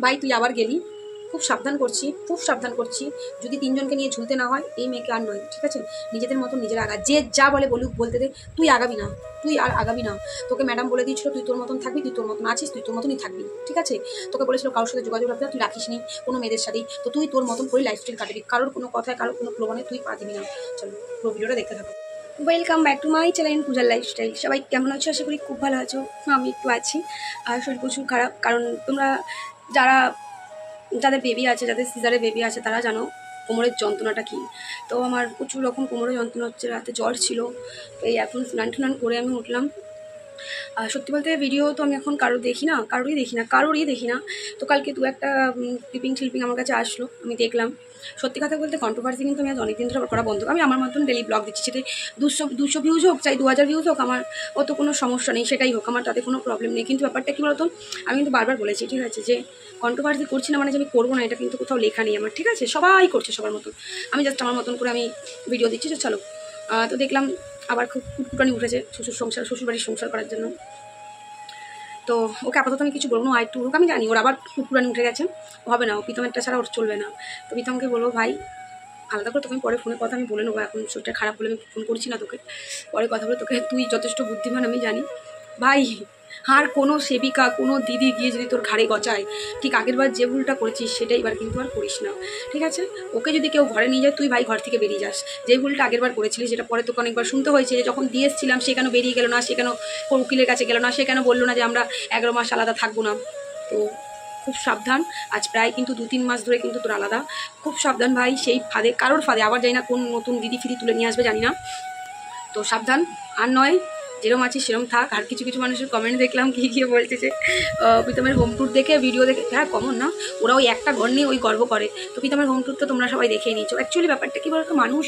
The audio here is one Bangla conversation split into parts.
ভাই তুই আবার গেলি, খুব সাবধান করছি যদি তিনজনকে নিয়ে ঝুলতে না হয় এই মেয়েকে আর নয়, ঠিক আছে? নিজেদের মতো নিজের আগা, যে যা বলে বলুক বলতে দে, তুই আগাবি না, তুই আর আগাবি না। তোকে ম্যাডাম বলে দিয়েছিল তুই তোর মতন থাকবি, তুই তোর মতন আছিস, তুই তোর মতনই থাকবি, ঠিক আছে? তোকে বলেছিল কারোর সাথে যোগাযোগ রাখতে, তুই রাখিস নি কোনো মেয়েদের সাথেই, তো তুই তোর মতন করে লাইফস্টাইল কাটাবি, কারোর কোনো কথায় কারোর কোনো প্রলোভনে তুই পা দিবি না। চলো পুরো ভিডিওটা দেখতে থাকো। Welcome back to my channel পূজার লাইফস্টাইল। সবাই কেমন আছো? আশা করি খুব ভালো আছো। আমি একটু আছি, আর শরীর প্রচুর খারাপ, কারণ তোমরা যাদের বেবি আছে, যাদের সিজারে বেবি আছে, তারা জানো কোমরের যন্ত্রণাটা কী। তো আমার প্রচুর রকম কোমরের যন্ত্রণা হচ্ছে, রাতে জ্বর ছিল, এই এখন স্নান টান করে আমি উঠলাম। সত্যি বলতে ভিডিও তো আমি এখন কারোরই দেখি না। তো কালকে দু একটা ক্লিপিং আমার কাছে আসলো, আমি দেখলাম। সত্যি কথা বলতে কন্ট্রোভার্সি কিন্তু আমি আজ অনেকদিন ধরে করা বন্ধ। আমি আমার মতন ডেলি ব্লগ দিচ্ছি, সেটাই 200 ভিউজ হোক, চাই 2000 ভিউজ হোক, আমার অত কোনো সমস্যা নেই, সেটাই হোক, আমার তাতে কোনো প্রবলেম নেই। কিন্তু ব্যাপারটা কী বলতো, আমি কিন্তু বারবার বলেছি, ঠিক আছে, যে কন্ট্রোভার্সি করছি না মানে যে আমি করবো না, এটা কিন্তু কোথাও লেখা নেই আমার, ঠিক আছে? সবাই করছে সবার মতন, আমি জাস্ট আমার মতন করে আমি ভিডিও দিচ্ছি, যে চলো। তো দেখলাম আবার খুব কুটকুটানি উঠেছে শ্বশুরবাড়ির সংসার করার জন্য। তো ওকে আপাতত আমি কিছু বলবো না, একটু আমি জানি ওর আবার কুটকুটানি উঠে গেছে, হবে না, ও প্রীতমেরটা ছাড়া ওর চলবে না। তো প্রীতমকে বলবো ভাই আলাদা করে তোকে পরে ফোনে কথা আমি বলে নেবো, এখন শরীরটা খারাপ বলে আমি ফোন করছি না তোকে, পরে কথা বলে তোকে, তুই যথেষ্ট বুদ্ধিমান আমি জানি ভাই। আর কোনো সেবিকা কোনো দিদি গিয়ে যদি তোর ঘাড়ে গচায়, ঠিক আগেরবার যে ভুলটা করেছিস সেটা এবার কিন্তু আর করিস না, ঠিক আছে? ওকে যদি কেউ ঘরে নিয়ে যায়, তুই ভাই ঘর থেকে বেরিয়ে যাস। যে ভুলটা আগেরবার করেছিলিস, যেটা পরে তোকে অনেকবার শুনতে হয়েছে, যে যখন দিয়ে এসেছিলাম সে কেন বেরিয়ে গেল না, সে কেন উকিলের কাছে গেল না, সে কেন বললো না যে আমরা 11 মাস আলাদা থাকবো না। তো খুব সাবধান, আজ প্রায় কিন্তু 2-3 মাস ধরে কিন্তু তোর আলাদা, খুব সাবধান ভাই। সেই ফাঁদে, কারোর ফাঁদে আবার যাই না, কোন নতুন দিদি ফিরি তুলে নিয়ে আসবে জানি না, তো সাবধান। আর নয়, যেরম আছিস সেরম থাক। আর কিছু কিছু মানুষের কমেন্ট দেখলাম কি গিয়ে বলছে যে প্রীতমের হোম ট্যুর দেখে, ভিডিও দেখে, হ্যাঁ কমন না, ওরা ওই একটা ঘর নিয়ে ওই গর্ব করে। তো প্রীতমের হোম ট্যুর তো তোমরা সবাই দেখেই নিচ্ছ। অ্যাকচুয়ালি ব্যাপারটা কি বলতো, মানুষ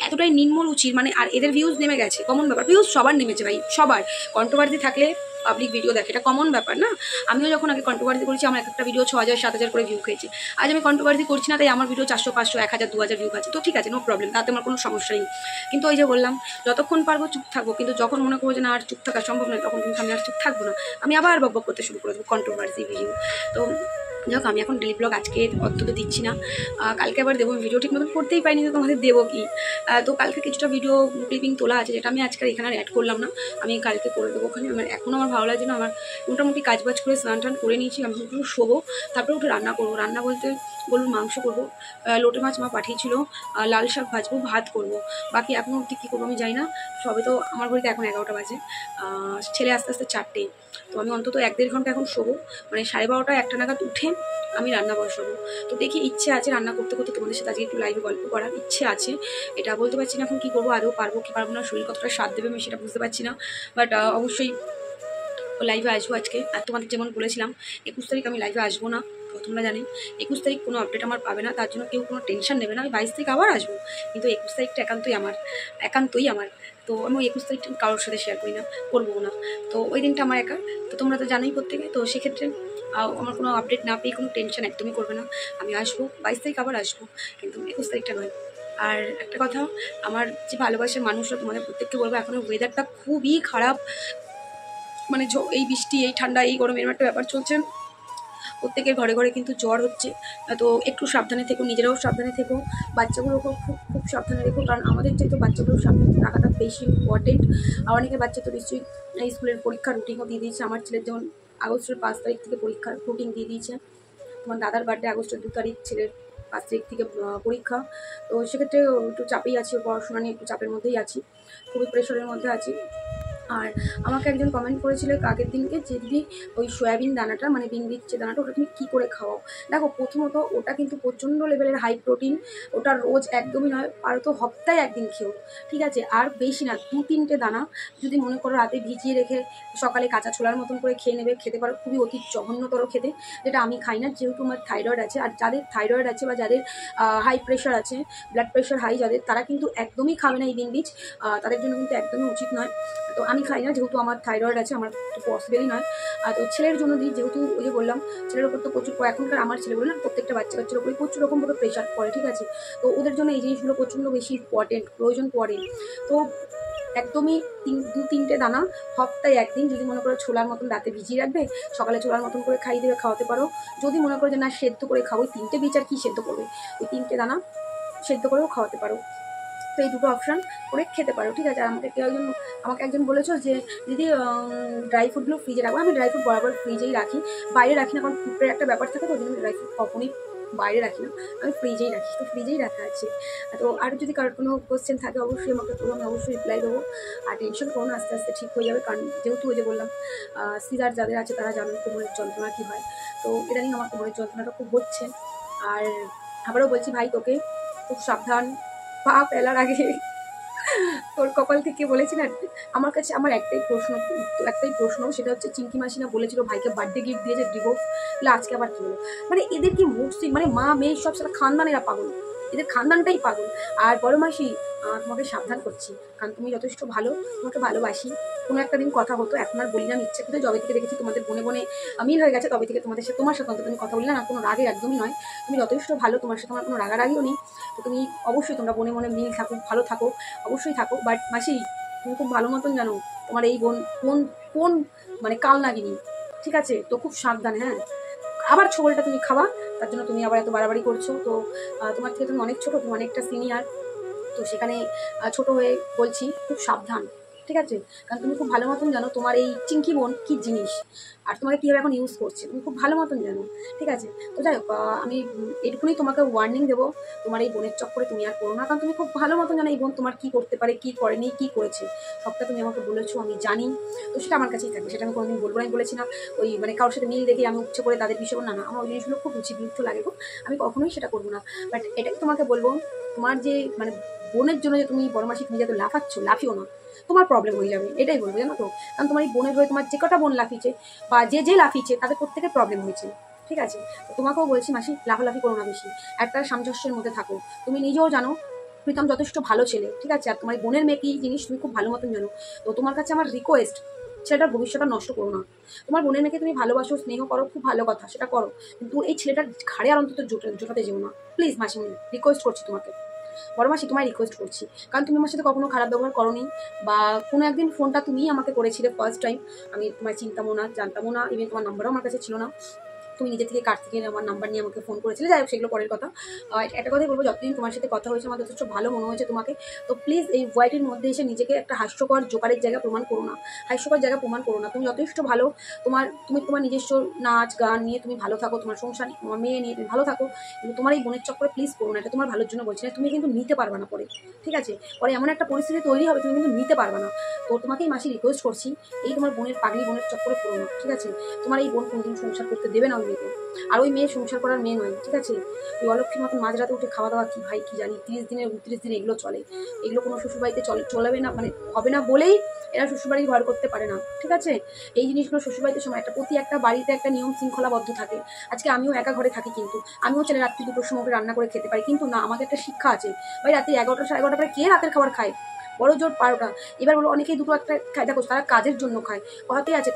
এতটাই নিম্নরুচির, মানে আর এদের ভিউজ নেমে গেছে, কমন ব্যাপার, ভিউজ সবার নেমেছে ভাই, সবার। কন্ট্রোভার্সি থাকলে পাবলিক ভিডিও দেখে, এটা কমন ব্যাপার না? আমিও যখন আগে কন্ট্রোভার্সি করেছি, আমার একটা ভিডিও 6000-7000 করে ভিউ খেয়েছে। আজ আমি কন্ট্রোভার্সি করছি না, তাই আমার ভিডিও 400-500, 1000-2000 ভিউ আছে, তো ঠিক আছে, নো প্রবলেম, তাতে আমার কোনো সমস্যা নেই। কিন্তু ওই যে বললাম, যতক্ষণ পারবো চুপ থাকবো, কিন্তু যখন মনে করবো যে না আর চুপ থাকা সম্ভব নয়, তখন কিন্তু আমি আর চুপ থাকবো না, আমি আবার বকবক করতে শুরু করে দেবো কন্ট্রোভার্সি ভিডিও। তো যাক, আমি এখন ডেলি ব্লগ আজকে অন্তত দিচ্ছি না, কালকে আবার দেবো। ভিডিও ঠিক মতন করতেই পারিনি, তো তোমাদের দেবো কি। তো কালকে কিছুটা ভিডিও ক্লিপিং তোলা আছে, যেটা আমি আজকে এখানে অ্যাড করলাম না, আমি কালকে করে দেবো ওখানে। এখনও আমার ভালো লাগছে না, আমার মোটামুটি কাজবাজ করে স্নান টান করে নিয়েছি, আমি একটু শোবো, তারপরে উঠে রান্না করবো। রান্না বলতে বলুন মাংস করবো, লোটে মাছ মা পাঠিয়েছিল, লাল শাক ভাজবো, ভাত করবো, বাকি এখনও অবধি কী করবো আমি জানি না। সবে তো আমার ঘড়িতে এখন 11টা বাজে, ছেলে আস্তে আস্তে 4টে, তো আমি অন্তত 1-1.5 ঘন্টা এখন শোবো, মানে 12:30 1টা নাগাদ উঠে আমি রান্না বসাবো। তো দেখি, ইচ্ছে আছে রান্না করতে করতে তোমাদের সাথে আজকে একটু লাইভে গল্প করার ইচ্ছে আছে, এটা বলতে পারছি না এখন কী করবো, আদৌ পারবো কি পারবো না, শরীর কতটা সাথ দেবে আমি সেটা বুঝতে পারছি না, বাট অবশ্যই লাইভে আসবো আজকে। আর তোমাদের যেমন বলেছিলাম 21 তারিখ আমি লাইভে আসবো না, তোমরা জানি 21 তারিখ কোনো আপডেট আমার পাবে না, তার জন্য কেউ কোনো টেনশন নেবে না, আমি 22 তারিখ আবার আসবো, কিন্তু 21 তারিখটা একান্তই আমার। তো আমি 21 তারিখটা কারোর সাথে শেয়ার করি না, করবো না, তো ওই দিনটা আমার একা। তো তোমরা তো জানোই প্রত্যেকে, তো সেক্ষেত্রে আমার কোনো আপডেট না পেয়ে কোনো টেনশন একদমই করবে না, আমি আসবো 22 তারিখ আবার আসবো, কিন্তু 21 তারিখটা নয়। আর একটা কথা, আমার যে ভালোবাসার মানুষরা, তোমাদের প্রত্যেককে বলবো, এখনও ওয়েদারটা খুবই খারাপ, মানে এই বৃষ্টি, এই ঠান্ডা, এই গরম, এরকম একটা ব্যাপার চলছে, প্রত্যেকের ঘরে ঘরে কিন্তু জ্বর হচ্ছে। তো একটু সাবধানে থেকো, নিজেরাও সাবধানে থেকো, বাচ্চাগুলোকেও খুব খুব সাবধানে রেখো, কারণ আমাদের চাইতে বাচ্চাগুলো সাবধানে রাখাটা বেশি ইম্পর্টেন্ট। আর অনেকের বাচ্চা তো নিশ্চয়ই স্কুলের পরীক্ষার রুটিনও দিয়ে দিয়েছে, আমার ছেলের যেমন আগস্টের 5 তারিখ থেকে পরীক্ষার রুটিন দিয়ে দিয়েছে, তোমার দাদার বার্থডে আগস্টের 2 তারিখ, ছেলের 5 তারিখ থেকে পরীক্ষা। তো সেক্ষেত্রে একটু চাপেই আছি, পড়াশোনা নিয়ে একটু চাপের মধ্যেই আছি, খুবই প্রেশারের মধ্যে আছি। আর আমাকে একজন কমেন্ট করেছিল আগের দিনকে, যে দিদি ওই সয়াবিন দানাটা, মানে বিনবির যে দানাটা, ওটা তুমি কী করে খাওয়াও? দেখো, প্রথমত ওটা কিন্তু প্রচণ্ড লেভেলের হাই প্রোটিন, ওটা রোজ একদমই নয়, পারো তো সপ্তাহে একদিন খেও, ঠিক আছে? আর বেশি না, 2-3টে দানা যদি মনে করো রাতে ভিজিয়ে রেখে সকালে কাঁচা ছোলার মতন করে খেয়ে নেবে, খেতে পারো, খুবই অতি জঘন্যতর খেতে, যেটা আমি খাই না, যেহেতু আমার থাইরয়েড আছে। আর যাদের থাইরয়েড আছে বা যাদের হাই প্রেশার আছে, ব্লাড প্রেশার হাই যাদের, তারা কিন্তু একদমই খাবে না এই বিনবিজ, তাদের জন্য কিন্তু একদমই উচিত নয়। তো আমি খাই না, যেহেতু আমার থাইরয়েড আছে, আমার তো পসিবলই নয়। তো ছেলের জন্য দিই, যেহেতু ওই যে বললাম ছেলের ওপর তো প্রচুর, এখনকার আমার ছেলেগুলো না, প্রত্যেকটা বাচ্চার উপরে প্রচুর রকমভাবে প্রেশার পড়ে, ঠিক আছে? তো ওদের জন্য এই জিনিসগুলো প্রচণ্ড বেশি ইম্পর্টেন্ট, প্রয়োজন পড়ে। তো একদমই 2-3টে দানা সপ্তাহে একদিন, যদি মনে করো ছোলার মতন রাতে ভিজিয়ে রাখবে, সকালে ছোলার মতন করে খাইয়ে দেবে, খাওয়াতে পারো। যদি মনে করো যে না সেদ্ধ করে খাও, ওই 3টে বীজ আর কি সেদ্ধ করবে, ওই 3টে দানা সেদ্ধ করেও খাওয়াতে পারো। তো এই দুটো অপশান করে খেতে পারো, ঠিক আছে। আর আমাকে একজন বলেছো যে দিদি ড্রাই ফ্রুটগুলো ফ্রিজে রাখবো। আমি ড্রাই ফ্রুট বরাবর ফ্রিজেই রাখি, বাইরে রাখি না, কারণ ফুটের একটা ব্যাপার থাকে, তো ওই জন্য ড্রাই ফ্রুট কখনই বাইরে রাখি না, আমি ফ্রিজেই রাখি। তো ফ্রিজেই রাখা আছে। তো আর যদি কারোর কোনো কোয়েশ্চেন থাকে অবশ্যই আমাকে করবো, আমি অবশ্যই রিপ্লাই দেবো। আর টেনশন করো না, আস্তে আস্তে ঠিক হয়ে যাবে। কারণ যেহেতু ওই যে বললাম সিজার যাদের আছে তারা জানেন কোমরের যন্ত্রণা কী হয়। তো ইদানিং আমার কোমরের যন্ত্রণাটা খুব হচ্ছে। আর আবারও বলছি ভাই, তোকে খুব সাবধান, পা ফেলার আগে তোর কপাল থেকে বলেছি না। আমার কাছে আমার একটাই প্রশ্ন, সেটা হচ্ছে চিঙ্কি মাসি না বলেছিল ভাইকে বার্থডে গিফট দিয়েছে ডিভোর্স, তাহলে আজকে আবার কি হলো? মানে এদের কি মুড, মানে মা মেয়ে সব সারা খানদানেরা পাগল, এদের খানদানটাই পাগল। আর বড় মাসি তোমাকে সাবধান করছি, কারণ তুমি যথেষ্ট ভালো, তোমাকে ভালোবাসি। কোনো একটা দিন কথা হতো, এখন আর বলি না ইচ্ছে করে। জবে থেকে দেখেছি তোমাদের বনে বনে মিল হয়ে গেছে, তবে থেকে তোমার সাথে অন্তত তুমি কথা বলি না, কোনো রাগে একদমই নয়। তুমি যথেষ্ট ভালো, তোমার সাথে আমার কোনো রাগারাগিও নেই। তো তুমি অবশ্যই তোমরা বনে বনে মিল থাকো, ভালো থাকো, অবশ্যই থাকো। বাট মাসি, তুমি খুব ভালো মতন জানো তোমার এই বোন কোন কোন মানে কাল নাগিনি, ঠিক আছে? তো খুব সাবধান, হ্যাঁ। আবার ছোবলটা তুমি খাওয়া, তার জন্য তুমি আবার এত বাড়াবাড়ি করছো। তো তোমার থেকে তুমি অনেক ছোটো, তুমি অনেকটা সিনিয়র, তো সেখানে ছোট হয়ে বলছি খুব সাবধান, ঠিক আছে? কারণ তুমি খুব ভালো মতন জানো তোমার এই চিঙ্কি বোন কী জিনিস, আর তোমাকে কীভাবে এখন ইউজ করছে তুমি খুব ভালো মতন জানো, ঠিক আছে? তো যাই হোক, আমি এটুকুনি তোমাকে ওয়ার্নিং দেবো, তোমার এই বোনের চক্করে তুমি আর করো না। কারণ তুমি খুব ভালো মতন জানো এই বোন তোমার কী করতে পারে, কী করেনি, কী করেছে, সবটা তুমি আমাকে বলেছো, আমি জানি। তো সেটা আমার কাছেই থাকবে, সেটা আমি কোনোদিন বলবো না। আমি বলেছি না ওই মানে কারোর সাথে মিল দেখে আমি উচ্ছে করে তাদের বিষয় না, আমার ওই জিনিসগুলো খুব বিরুদ্ধ লাগে গো, আমি কখনোই সেটা করবো না। বাট এটাই তোমাকে বলবো, তোমার যে মানে বোনের জন্য যে তুমি বড় মাসি তুমি যাতে লাফিও না, তোমার প্রবলেম হয়ে যাবে, এটাই বলবো, জানো তো। কারণ তোমার এই বোনের হয়ে তোমার যে কটা বোন লাফিয়েছে বা যে লাফিয়েছে তাদের প্রত্যেকের প্রবলেম হয়েছে, ঠিক আছে? তো তোমাকেও বলছি মাসি, লাফালাফি করো না বেশি, একটা সামঞ্জস্যের মধ্যে থাকো। তুমি নিজেও জানো প্রীতম যথেষ্ট ভালো ছেলে, ঠিক আছে? আর তোমার বোনের মেয়ে কি জিনিস তুমি খুব ভালো মতন জানো। তো তোমার কাছে আমার রিকোয়েস্ট, ছেলেটার ভবিষ্যৎটা নষ্ট করো না। তোমার বোনের মেয়েকে তুমি ভালোবাসো, স্নেহ করো, খুব ভালো কথা, সেটা করো, কিন্তু এই ছেলেটার ঘাড়ে আর অন্তত জোটাতে যেও না, প্লিজ মাসিমণি, রিকোয়েস্ট করছি তোমাকে। বড় মাসি তোমায় রিকোয়েস্ট করছি, কারণ তুমি আমার সাথে কখনো খারাপ ব্যবহার করোনি, বা কোনো একদিন ফোনটা তুমিই আমাকে করেছিলে ফার্স্ট টাইম, আমি তোমায় চিনতামও না, জানতামও না, ইভেন তোমার নাম্বারও আমার কাছে ছিল না। তুমি নিজে থেকে কার থেকে আমার নাম্বার নিয়ে আমাকে ফোন করেছিলে, যাই হোক সেগুলো পরের কথা। একটা কথাই বলবো, যতদিন তোমার সাথে কথা হয়েছে আমার যথেষ্ট ভালো মনে হয়েছে তোমাকে। তো প্লিজ এই হোয়াইটের মধ্যে এসে নিজেকে একটা হাস্যকর জোকারের জায়গা প্রমাণ করো না, হাস্যকর জায়গা প্রমাণ করো না। তুমি যথেষ্ট ভালো, তুমি তোমার নিজস্ব নাচ গান নিয়ে তুমি ভালো থাকো, তোমার সংসার নিয়ে, তোমার মেয়ে নিয়ে তুমি ভালো থাকো, কিন্তু তোমার এই বোনের চক্করে প্লিজ করো না, এটা তোমার ভালোর জন্য বলছি না, তুমি কিন্তু নিতে পারবে না পরে, ঠিক আছে? পরে এমন একটা পরিস্থিতি তৈরি হবে তুমি কিন্তু নিতে পারবে না। তো তোমাকেই মাসি রিকোয়েস্ট করছি, এই তোমার বোনের পাগলি বোনের চক্করে করো না, ঠিক আছে? তোমার এই বোন কোনোদিন সংসার করতে দেবে না ওই মেয়েকে, আর ওই মেয়ে সংসার করার মেয়ে নয়, ঠিক আছে? ওই অলক্ষীর মতন মাঝরাতে উঠে খাওয়া দাওয়া কি ভাই কি জানি, 30 দিনের 29 দিন এগুলো চলে, এগুলো কোনো শ্বশুরবাড়িতে চলবে না, মানে হবে না বলেই এরা শ্বশুরবাড়ি ঘর করতে পারে না, ঠিক আছে? এই জিনিসগুলো শ্বশুরবাড়িতে সময় একটা বাড়িতে একটা নিয়ম শৃঙ্খলাবদ্ধ থাকে। আজকে আমিও একা ঘরে থাকি, কিন্তু আমিও চাইলে রাত্রি 2টোর সময় রান্না করে খেতে পারি, কিন্তু না, আমাদের একটা শিক্ষা আছে ভাই, রাত্রি 11টা 11:30 পরে কে রাতের খাবার খায়? বড় জোর 12টা। এবার বলো অনেকেই দুটো একটা খায়, দেখো তারা কাজের জন্য খায়, কথাতেই আছে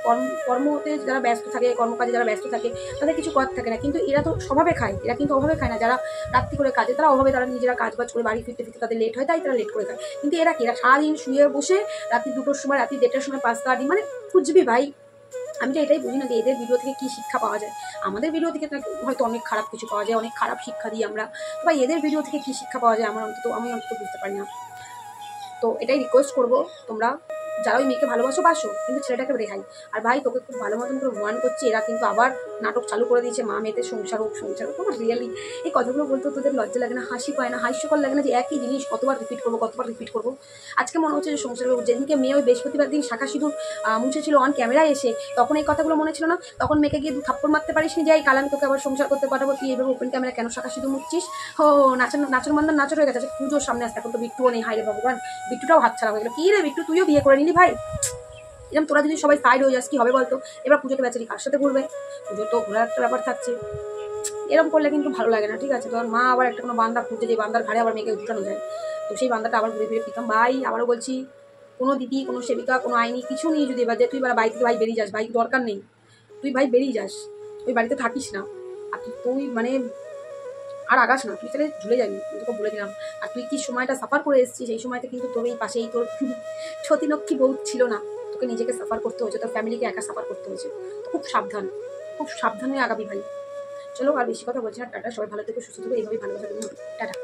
কর্মতে যারা ব্যস্ত থাকে, কর্মকাজে যারা ব্যস্ত থাকে তাদের কিছু করার থাকে না, কিন্তু এরা তো স্বভাবে খায়, এরা কিন্তু অভাবে খায় না। যারা রাত্রি করে কাজে তারা অভাবে, তারা নিজেরা কাজ বাজ করে বাড়ি ফিরতে তাদের লেট হয়, তাই তারা লেট করে খায়। কিন্তু এরা কি, এরা সারাদিন শুয়ে বসে রাত্রি 2টোর সময়, রাত্রি 1:30টার সময় পাস্তা ডিম, মানে খুঁজবি ভাই। আমি তো এটাই বুঝি না যে এদের ভিডিও থেকে কি শিক্ষা পাওয়া যায়। আমাদের ভিডিও থেকে হয়তো অনেক খারাপ কিছু পাওয়া যায়, অনেক খারাপ শিক্ষা দিই আমরা, ভাই এদের ভিডিও থেকে কি শিক্ষা পাওয়া যায় আমি অন্তত বুঝতে পারি না। তো এটাই রিকোয়েস্ট করবো, তোমরা যারা ওই মেয়েকে বাসো, কিন্তু ছেলেটাকে রেহাই। আর ভাই তোকে খুব ভালো মতন করে ওয়ার্ন করছি, এরা কিন্তু আবার নাটক চালু করে দিয়েছে, মা মেয়েতে সংসার হোক। তোমার রিয়েলি এই কথাগুলো বলতে তোদের লজ্জা লাগে না, হাসি পায় না, হাস্যকর লাগে না যে একই জিনিস কতবার রিপিট করবো। আজকে মনে হচ্ছে যে সংসার করবো, যেদিনকে মেয়ে ওই বৃহস্পতিবার দিন শাখা সিঁদুর মুছেছিল অন ক্যামেরায় এসে, তখন এই কথাগুলো মনে ছিল না? তখন মেয়েকে গিয়ে 2 থাপ্পড় মারতে পারিস নি, যাই কাল আমি তোকে আবার সংসার করতে পাঠাবো, তুই এভাবে ওপেন ক্যামেরা কেন শাখা সিঁদুর মুছছিস? নাচর মান্দার নাচর হয়ে গেছে। পুজোর সামনে আসতে, এখন তো বিট্টুও নেই, হাই রে ভগবান, বিট্টুটাও হাতছাড়া হয়ে গেল। কি রে বিট্টু, তুইও বিয়ে করে নিলি ভাই? এরকম তোরা যদি সবাই সাইড হয়ে যাস কি হবে বলতো? এবার পুজোতে বেচারি কার সাথে ঘুরবে? পুজো তো ঘোরার একটা ব্যাপার থাকছে, এরকম করলে কিন্তু ভালো লাগে না, ঠিক আছে? তোর মা আবার একটা কোনো বান্দা খুঁজে, যে বান্দার ঘাড়ে আবার মেয়েকে উঠানো যায়, তো সেই বান্দাটা আবার ঘুরে ফিরে পিতাম। ভাই আবারও বলছি, কোনো দিদি, কোনো সেবিকা, কোনো আইনি কিছু নেই, যদি এবার যে তুই এবার বাড়ি থেকে ভাই বেরিয়ে যাস, ভাই দরকার নেই, তুই ভাই বেরিয়ে যাস, ওই বাড়িতে থাকিস না। আর তুই মানে আর আগাস না, তুই তাহলে ঝুলে যাবি, তোকে বলে দিলাম। আর তুই কি সময়টা সাফার করে এসেছিস, সেই সময়তে কিন্তু তোর এই পাশেই তোর সতীলক্ষ্মী বউ ছিল না, তোকে নিজেকে সাফার করতে হয়েছে, তোর ফ্যামিলিকে একা সাফার করতে হয়েছে। তো খুব সাবধান, খুব সাবধান হয়ে আগাবি ভাই। চলো আর বেশি কথা বলছি না, টাটা, সবাই ভালো থেকো, সুস্থ থেকো, এইভাবেই ভালোবাসা দেবো, টাটা।